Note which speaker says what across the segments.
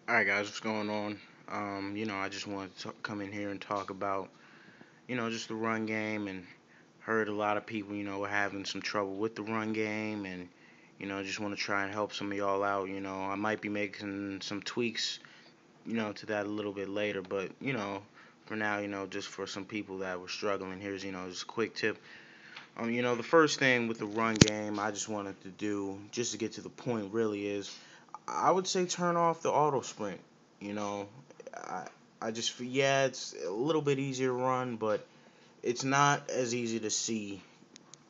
Speaker 1: Alright guys, what's going on? I just wanted to come in here and talk about, just the run game and heard a lot of people, were having some trouble with the run game and, just want to try and help some of y'all out. I might be making some tweaks, to that a little bit later, but, for now, just for some people that were struggling, here's, just a quick tip. The first thing with the run game I just wanted to do, just to get to the point really is I would say turn off the auto sprint. You know, I I just yeah, it's a little bit easier to run, but it's not as easy to see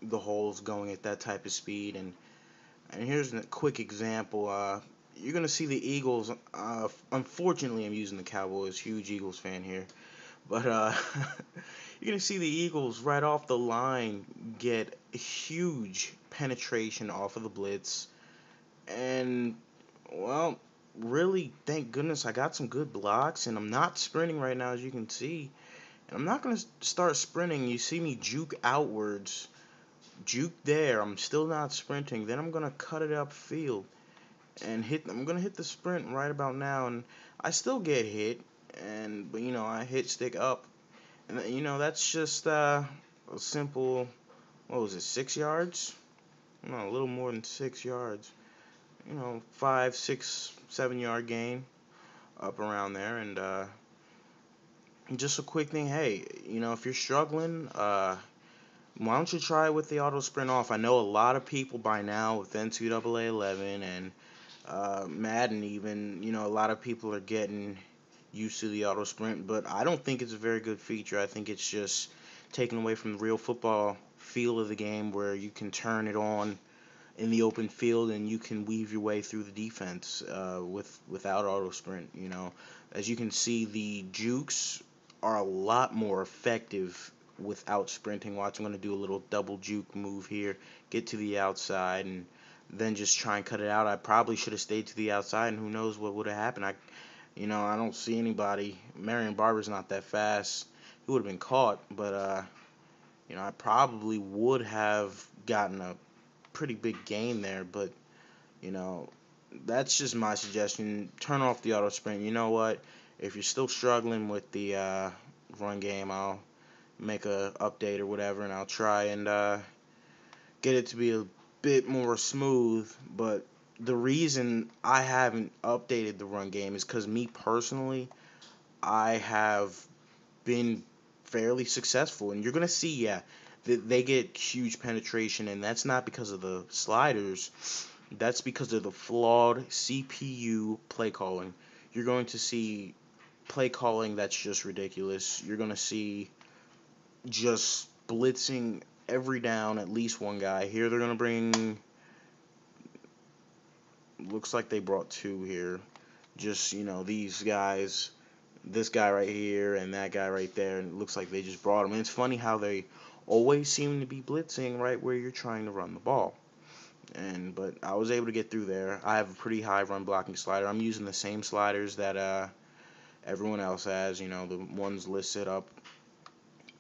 Speaker 1: the holes going at that type of speed. And here's a quick example. You're gonna see the Eagles. Unfortunately, I'm using the Cowboys. Huge Eagles fan here, but you're gonna see the Eagles right off the line get huge penetration off of the blitz, and well, really, thank goodness I got some good blocks, and I'm not sprinting right now, as you can see. And I'm not gonna start sprinting. You see me juke outwards, juke there. I'm still not sprinting. Then I'm gonna cut it upfield and hit. I'm gonna hit the sprint right about now, and I still get hit. And but I hit stick up, and that's just a simple. What was it? 6 yards? No, a little more than 6 yards. 5, 6, 7 yard gain up around there. And just a quick thing, hey, if you're struggling, why don't you try with the auto sprint off? I know a lot of people by now with NCAA 11 and Madden even, a lot of people are getting used to the auto sprint, but I don't think it's a very good feature. I think it's just taken away from the real football feel of the game where you can turn it on in the open field and you can weave your way through the defense without auto sprint. As you can see, the jukes are a lot more effective without sprinting. Watch, I'm going to do a little double juke move here, get to the outside, and then just try and cut it out. I probably should have stayed to the outside, and who knows what would have happened. I don't see anybody. Marion Barber's not that fast. He would have been caught, but I probably would have gotten a pretty big gain there, but you know, that's just my suggestion. Turn off the auto sprint. You know what? If you're still struggling with the run game, I'll make a update or whatever, and I'll try and get it to be a bit more smooth. But the reason I haven't updated the run game is because me personally, I have been fairly successful, and you're gonna see, yeah, that they get huge penetration, and that's not because of the sliders. That's because of the flawed CPU play calling. You're going to see play calling that's just ridiculous. You're going to see just blitzing every down at least one guy. Here they're going to bring, looks like they brought two here. Just, these guys, this guy right here and that guy right there, and it looks like they just brought them. And it's funny how they always seem to be blitzing right where you're trying to run the ball. But I was able to get through there. I have a pretty high run blocking slider. I'm using the same sliders that everyone else has. The ones listed up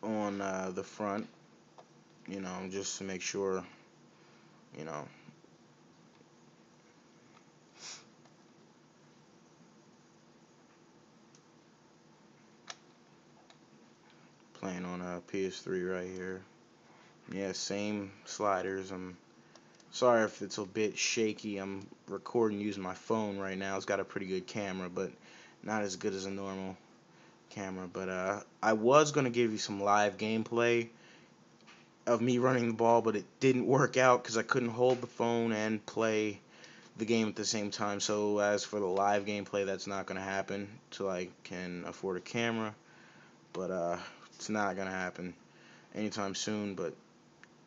Speaker 1: on the front. Just to make sure. You know, playing on a PS3 right here. Yeah, same sliders. I'm sorry if it's a bit shaky. I'm recording using my phone right now. It's got a pretty good camera, but not as good as a normal camera. But I was gonna give you some live gameplay of me running the ball, but it didn't work out because I couldn't hold the phone and play the game at the same time. So as for the live gameplay, that's not gonna happen till I can afford a camera. But it's not gonna happen anytime soon. But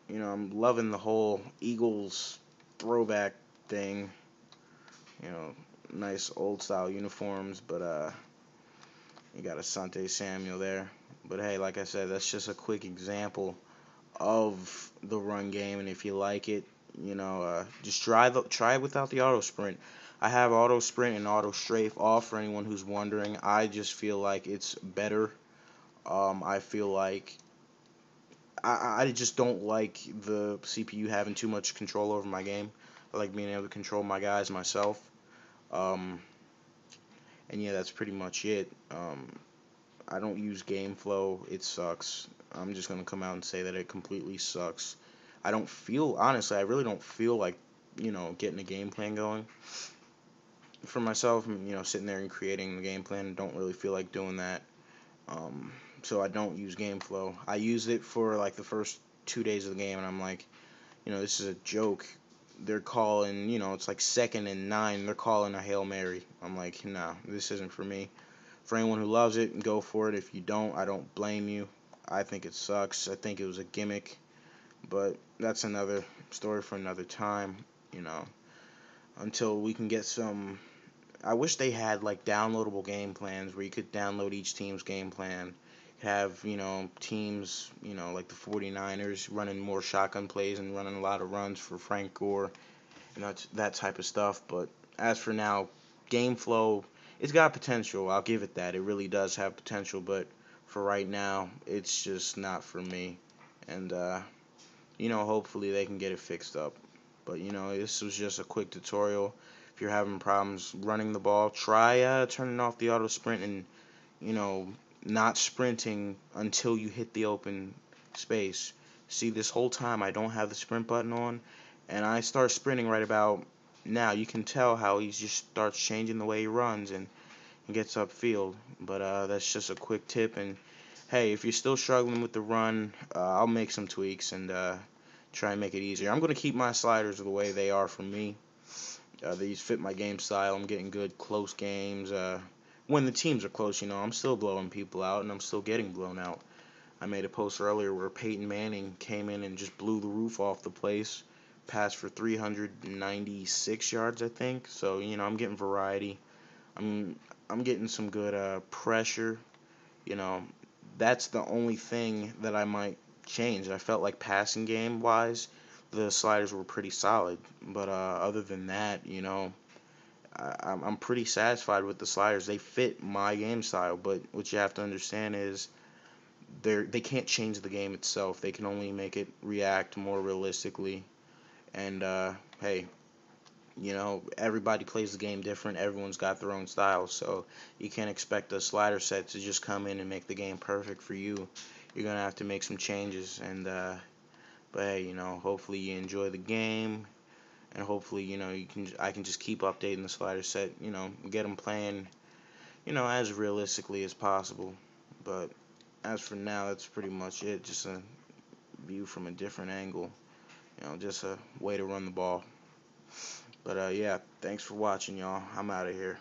Speaker 1: I'm loving the whole Eagles throwback thing. You know, nice old style uniforms, but you got Asante Samuel there. But hey, like I said, that's just a quick example of the run game, and if you like it, just try it without the auto sprint. I have auto sprint and auto strafe off for anyone who's wondering. I just feel like it's better. I feel like I just don't like the CPU having too much control over my game. I like being able to control my guys myself. Um, And yeah, that's pretty much it. I don't use GameFlow. It sucks. I'm just gonna come out and say that it completely sucks. I don't feel honestly. I really don't feel like getting a game plan going for myself. Sitting there and creating the game plan. Don't really feel like doing that. Um, so I don't use GameFlow. I use it for like the first 2 days of the game, and I'm like, this is a joke. They're calling, it's like 2nd and 9. They're calling a Hail Mary. I'm like, no, this isn't for me. For anyone who loves it, go for it. If you don't, I don't blame you. I think it sucks. I think it was a gimmick, but that's another story for another time. You know, until we can get some. I wish they had like downloadable game plans where you could download each team's game plan. Have, teams, like the 49ers running more shotgun plays and running a lot of runs for Frank Gore and that type of stuff. But as for now, game flow, it's got potential. I'll give it that. It really does have potential. But for right now, it's just not for me. And, hopefully they can get it fixed up. But, this was just a quick tutorial. If you're having problems running the ball, try turning off the auto sprint and, you know, not sprinting until you hit the open space. See, this whole time I don't have the sprint button on, and I start sprinting right about now. You can tell how he just starts changing the way he runs and gets upfield. But that's just a quick tip. And hey, if you're still struggling with the run, I'll make some tweaks and try and make it easier. I'm going to keep my sliders the way they are for me. These fit my game style. I'm getting good close games. When the teams are close, I'm still blowing people out and I'm still getting blown out. I made a post earlier where Peyton Manning came in and just blew the roof off the place, passed for 396 yards, I think. So I'm getting variety. I'm I'm getting some good pressure. You know, that's the only thing that I might change. I felt like passing game wise, the sliders were pretty solid. But other than that, I'm pretty satisfied with the sliders. They fit my game style. But what you have to understand is they can't change the game itself. They can only make it react more realistically. And hey, everybody plays the game different. Everyone's got their own style, so you can't expect a slider set to just come in and make the game perfect for you. You're gonna have to make some changes, and but hey, hopefully you enjoy the game, and hopefully I can just keep updating the slider set. Get them playing, as realistically as possible. But as for now, that's pretty much it. Just a view from a different angle. Just a way to run the ball. But yeah, thanks for watching, y'all. I'm out of here.